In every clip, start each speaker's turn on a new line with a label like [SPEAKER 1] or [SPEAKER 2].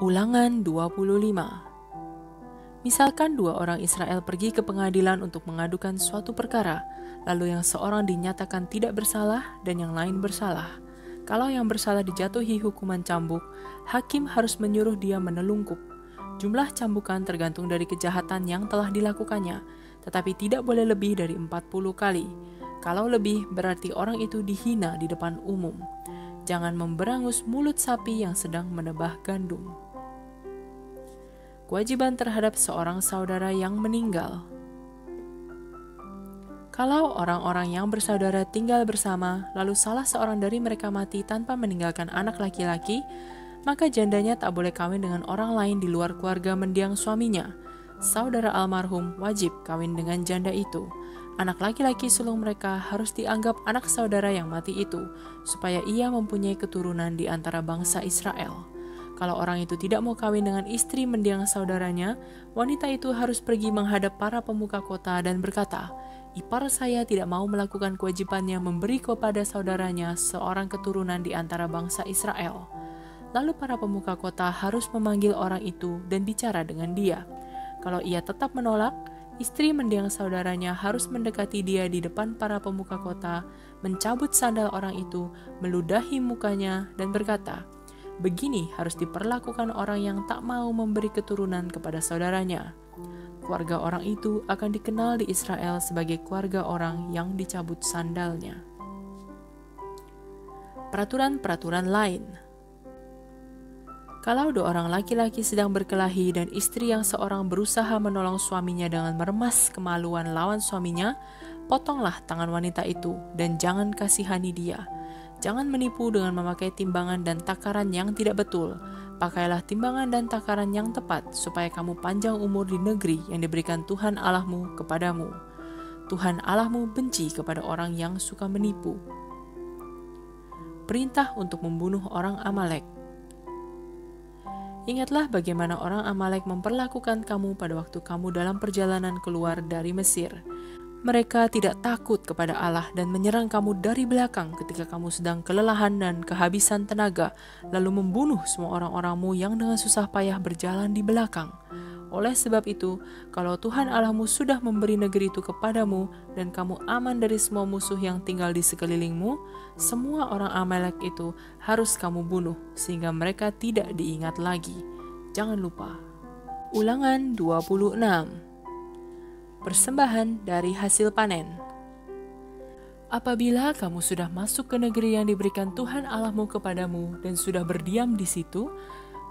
[SPEAKER 1] Ulangan 25. Misalkan dua orang Israel pergi ke pengadilan untuk mengadukan suatu perkara, lalu yang seorang dinyatakan tidak bersalah dan yang lain bersalah. Kalau yang bersalah dijatuhi hukuman cambuk, hakim harus menyuruh dia menelungkup. Jumlah cambukan tergantung dari kejahatan yang telah dilakukannya, tetapi tidak boleh lebih dari 40 kali. Kalau lebih, berarti orang itu dihina di depan umum. Jangan memberangus mulut sapi yang sedang menebah gandum. Kewajiban terhadap seorang saudara yang meninggal. Kalau orang-orang yang bersaudara tinggal bersama, lalu salah seorang dari mereka mati tanpa meninggalkan anak laki-laki, maka jandanya tak boleh kawin dengan orang lain di luar keluarga mendiang suaminya. Saudara almarhum wajib kawin dengan janda itu. Anak laki-laki sulung mereka harus dianggap anak saudara yang mati itu, supaya ia mempunyai keturunan di antara bangsa Israel. Kalau orang itu tidak mau kawin dengan istri mendiang saudaranya, wanita itu harus pergi menghadap para pemuka kota dan berkata, "Ipar saya tidak mau melakukan kewajibannya memberi kepada saudaranya seorang keturunan di antara bangsa Israel." Lalu para pemuka kota harus memanggil orang itu dan bicara dengan dia. Kalau ia tetap menolak, istri mendiang saudaranya harus mendekati dia di depan para pemuka kota, mencabut sandal orang itu, meludahi mukanya, dan berkata, "Begini harus diperlakukan orang yang tak mau memberi keturunan kepada saudaranya." Keluarga orang itu akan dikenal di Israel sebagai keluarga orang yang dicabut sandalnya. Peraturan-peraturan lain. Kalau dua orang laki-laki sedang berkelahi dan istri yang seorang berusaha menolong suaminya dengan meremas kemaluan lawan suaminya, potonglah tangan wanita itu dan jangan kasihani dia. Jangan menipu dengan memakai timbangan dan takaran yang tidak betul. Pakailah timbangan dan takaran yang tepat, supaya kamu panjang umur di negeri yang diberikan Tuhan Allahmu kepadamu. Tuhan Allahmu benci kepada orang yang suka menipu. Perintah untuk membunuh orang Amalek. Ingatlah bagaimana orang Amalek memperlakukan kamu pada waktu kamu dalam perjalanan keluar dari Mesir. Mereka tidak takut kepada Allah dan menyerang kamu dari belakang ketika kamu sedang kelelahan dan kehabisan tenaga, lalu membunuh semua orang-orangmu yang dengan susah payah berjalan di belakang. Oleh sebab itu, kalau Tuhan Allahmu sudah memberi negeri itu kepadamu dan kamu aman dari semua musuh yang tinggal di sekelilingmu, semua orang Amalek itu harus kamu bunuh sehingga mereka tidak diingat lagi. Jangan lupa. Ulangan 26. Persembahan dari hasil panen. Apabila kamu sudah masuk ke negeri yang diberikan Tuhan Allahmu kepadamu dan sudah berdiam di situ,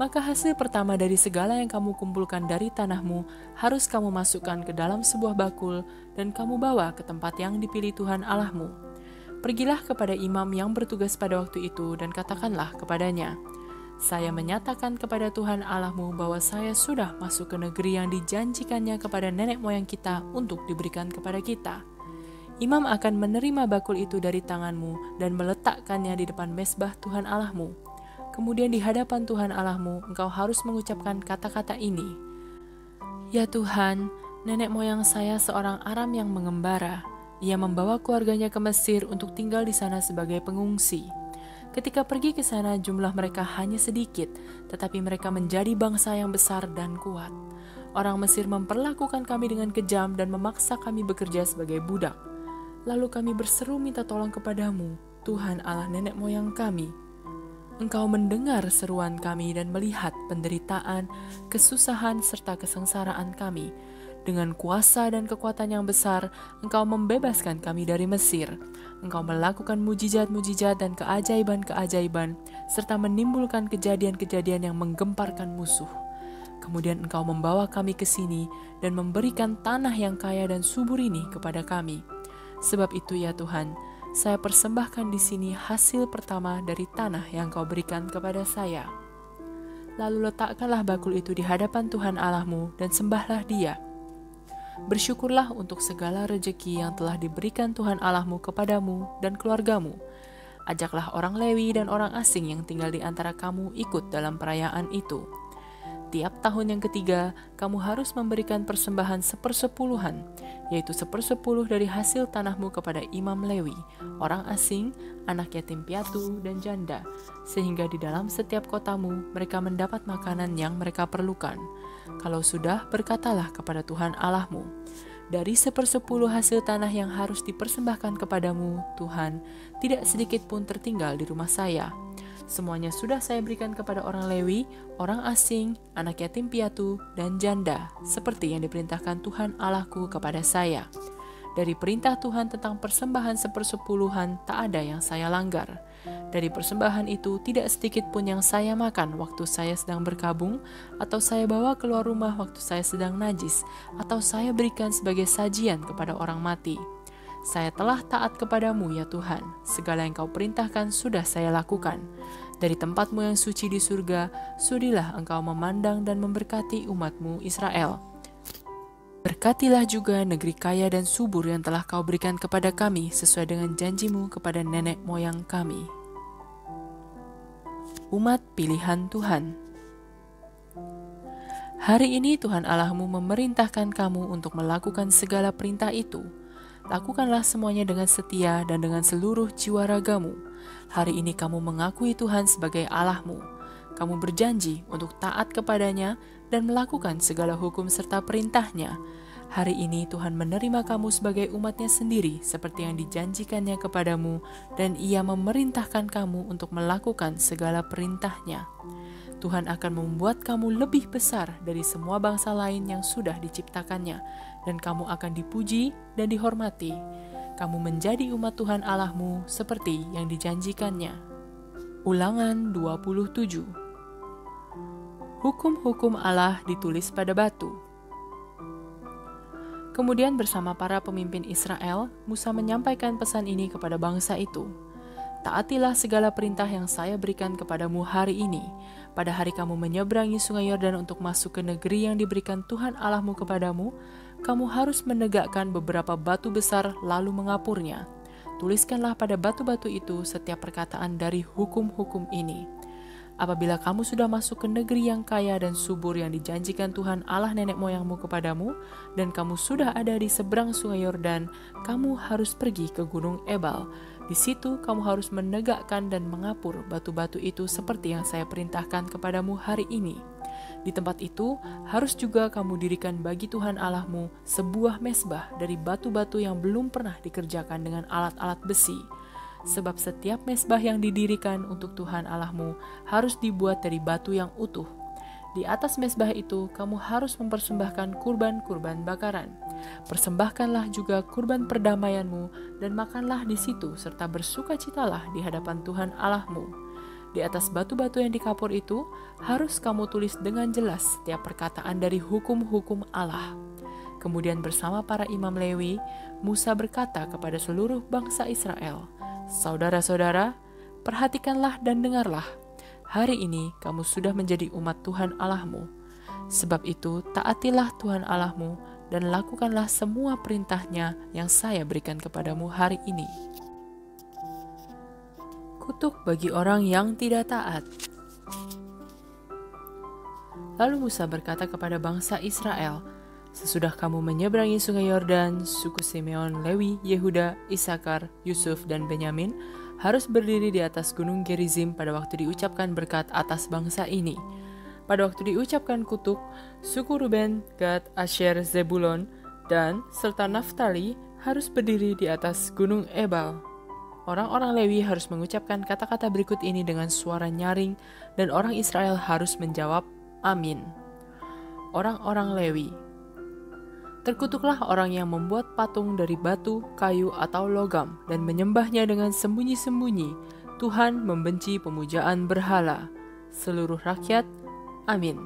[SPEAKER 1] maka hasil pertama dari segala yang kamu kumpulkan dari tanahmu harus kamu masukkan ke dalam sebuah bakul dan kamu bawa ke tempat yang dipilih Tuhan Allahmu. Pergilah kepada imam yang bertugas pada waktu itu dan katakanlah kepadanya, "Saya menyatakan kepada Tuhan Allahmu bahwa saya sudah masuk ke negeri yang dijanjikannya kepada nenek moyang kita untuk diberikan kepada kita." Imam akan menerima bakul itu dari tanganmu dan meletakkannya di depan mezbah Tuhan Allahmu. Kemudian di hadapan Tuhan Allahmu, engkau harus mengucapkan kata-kata ini, "Ya Tuhan, nenek moyang saya seorang Aram yang mengembara. Ia membawa keluarganya ke Mesir untuk tinggal di sana sebagai pengungsi. Ketika pergi ke sana, jumlah mereka hanya sedikit, tetapi mereka menjadi bangsa yang besar dan kuat. Orang Mesir memperlakukan kami dengan kejam dan memaksa kami bekerja sebagai budak. Lalu kami berseru minta tolong kepadamu, Tuhan Allah nenek moyang kami. Engkau mendengar seruan kami dan melihat penderitaan, kesusahan, serta kesengsaraan kami. Dengan kuasa dan kekuatan yang besar, Engkau membebaskan kami dari Mesir. Engkau melakukan mujizat-mujizat dan keajaiban-keajaiban, serta menimbulkan kejadian-kejadian yang menggemparkan musuh. Kemudian Engkau membawa kami ke sini dan memberikan tanah yang kaya dan subur ini kepada kami. Sebab itu ya Tuhan, saya persembahkan di sini hasil pertama dari tanah yang Kau berikan kepada saya." Lalu letakkanlah bakul itu di hadapan Tuhan Allahmu dan sembahlah Dia. Bersyukurlah untuk segala rejeki yang telah diberikan Tuhan Allahmu kepadamu dan keluargamu. Ajaklah orang Lewi dan orang asing yang tinggal di antara kamu ikut dalam perayaan itu. setiap tahun yang ketiga, kamu harus memberikan persembahan 1/10, yaitu 1/10 dari hasil tanahmu kepada imam Lewi, orang asing, anak yatim piatu, dan janda, sehingga di dalam setiap kotamu mereka mendapat makanan yang mereka perlukan. Kalau sudah, berkatalah kepada Tuhan Allahmu, dari 1/10 hasil tanah yang harus dipersembahkan kepadamu, Tuhan, tidak sedikit pun tertinggal di rumah saya. Semuanya sudah saya berikan kepada orang Lewi, orang asing, anak yatim piatu, dan janda, seperti yang diperintahkan Tuhan Allahku kepada saya. Dari perintah Tuhan tentang persembahan 1/10 tak ada yang saya langgar. Dari persembahan itu tidak sedikit pun yang saya makan waktu saya sedang berkabung, atau saya bawa keluar rumah waktu saya sedang najis, atau saya berikan sebagai sajian kepada orang mati. Saya telah taat kepadamu ya Tuhan, segala yang kau perintahkan sudah saya lakukan. Dari tempatmu yang suci di surga, sudilah engkau memandang dan memberkati umatmu Israel. Berkatilah juga negeri kaya dan subur yang telah kau berikan kepada kami sesuai dengan janjimu kepada nenek moyang kami. Umat pilihan Tuhan. Hari ini Tuhan Allahmu memerintahkan kamu untuk melakukan segala perintah itu. Lakukanlah semuanya dengan setia dan dengan seluruh jiwa ragamu. Hari ini kamu mengakui Tuhan sebagai Allahmu. Kamu berjanji untuk taat kepadanya dan melakukan segala hukum serta perintahnya. Hari ini Tuhan menerima kamu sebagai umatnya sendiri seperti yang dijanjikannya kepadamu, dan Ia memerintahkan kamu untuk melakukan segala perintahnya. Tuhan akan membuat kamu lebih besar dari semua bangsa lain yang sudah diciptakannya, dan kamu akan dipuji dan dihormati. Kamu menjadi umat Tuhan Allahmu seperti yang dijanjikannya. Ulangan 27. Hukum-hukum Allah ditulis pada batu. Kemudian bersama para pemimpin Israel, Musa menyampaikan pesan ini kepada bangsa itu. Taatilah segala perintah yang saya berikan kepadamu hari ini. Pada hari kamu menyeberangi sungai Yordan untuk masuk ke negeri yang diberikan Tuhan Allahmu kepadamu, kamu harus menegakkan beberapa batu besar lalu mengapurnya. Tuliskanlah pada batu-batu itu setiap perkataan dari hukum-hukum ini. Apabila kamu sudah masuk ke negeri yang kaya dan subur yang dijanjikan Tuhan Allah nenek moyangmu kepadamu, dan kamu sudah ada di seberang sungai Yordan, kamu harus pergi ke Gunung Ebal. Di situ kamu harus menegakkan dan mengapur batu-batu itu seperti yang saya perintahkan kepadamu hari ini. Di tempat itu harus juga kamu dirikan bagi Tuhan Allahmu sebuah mezbah dari batu-batu yang belum pernah dikerjakan dengan alat-alat besi. Sebab setiap mezbah yang didirikan untuk Tuhan Allahmu harus dibuat dari batu yang utuh. Di atas mezbah itu kamu harus mempersembahkan kurban-kurban bakaran. Persembahkanlah juga kurban perdamaianmu dan makanlah di situ serta bersukacitalah di hadapan Tuhan Allahmu. Di atas batu-batu yang dikapur itu harus kamu tulis dengan jelas setiap perkataan dari hukum-hukum Allah. Kemudian bersama para imam Lewi, Musa berkata kepada seluruh bangsa Israel, "Saudara-saudara, perhatikanlah dan dengarlah. Hari ini kamu sudah menjadi umat Tuhan Allahmu. Sebab itu taatilah Tuhan Allahmu dan lakukanlah semua perintahnya yang saya berikan kepadamu hari ini." Kutuk bagi orang yang tidak taat. Lalu Musa berkata kepada bangsa Israel, "Sesudah kamu menyeberangi sungai Yordan, suku Simeon, Lewi, Yehuda, Isakar, Yusuf, dan Benyamin harus berdiri di atas gunung Gerizim pada waktu diucapkan berkat atas bangsa ini. Pada waktu diucapkan kutuk, suku Ruben, Gad, Asher, Zebulon, dan serta Naftali harus berdiri di atas gunung Ebal. Orang-orang Lewi harus mengucapkan kata-kata berikut ini dengan suara nyaring, dan orang Israel harus menjawab, Amin. Orang-orang Lewi. Terkutuklah orang yang membuat patung dari batu, kayu, atau logam dan menyembahnya dengan sembunyi-sembunyi. Tuhan membenci pemujaan berhala. Seluruh rakyat, amin.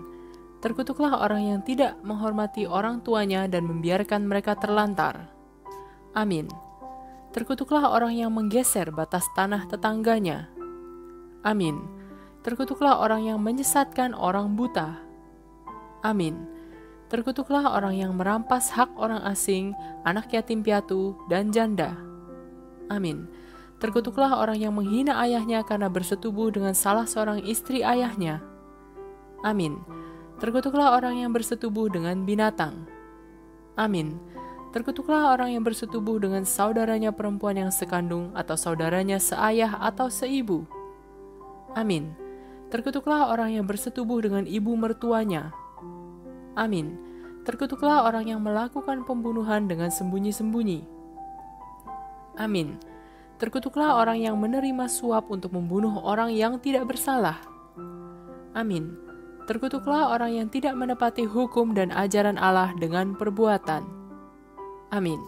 [SPEAKER 1] Terkutuklah orang yang tidak menghormati orang tuanya dan membiarkan mereka terlantar. Amin. Terkutuklah orang yang menggeser batas tanah tetangganya. Amin. Terkutuklah orang yang menyesatkan orang buta. Amin. Terkutuklah orang yang merampas hak orang asing, anak yatim piatu, dan janda. Amin. Terkutuklah orang yang menghina ayahnya karena bersetubuh dengan salah seorang istri ayahnya. Amin. Terkutuklah orang yang bersetubuh dengan binatang. Amin. Terkutuklah orang yang bersetubuh dengan saudaranya perempuan yang sekandung atau saudaranya seayah atau seibu. Amin. Terkutuklah orang yang bersetubuh dengan ibu mertuanya. Amin. Terkutuklah orang yang melakukan pembunuhan dengan sembunyi-sembunyi. Amin. Terkutuklah orang yang menerima suap untuk membunuh orang yang tidak bersalah. Amin. Terkutuklah orang yang tidak menepati hukum dan ajaran Allah dengan perbuatan. Amin.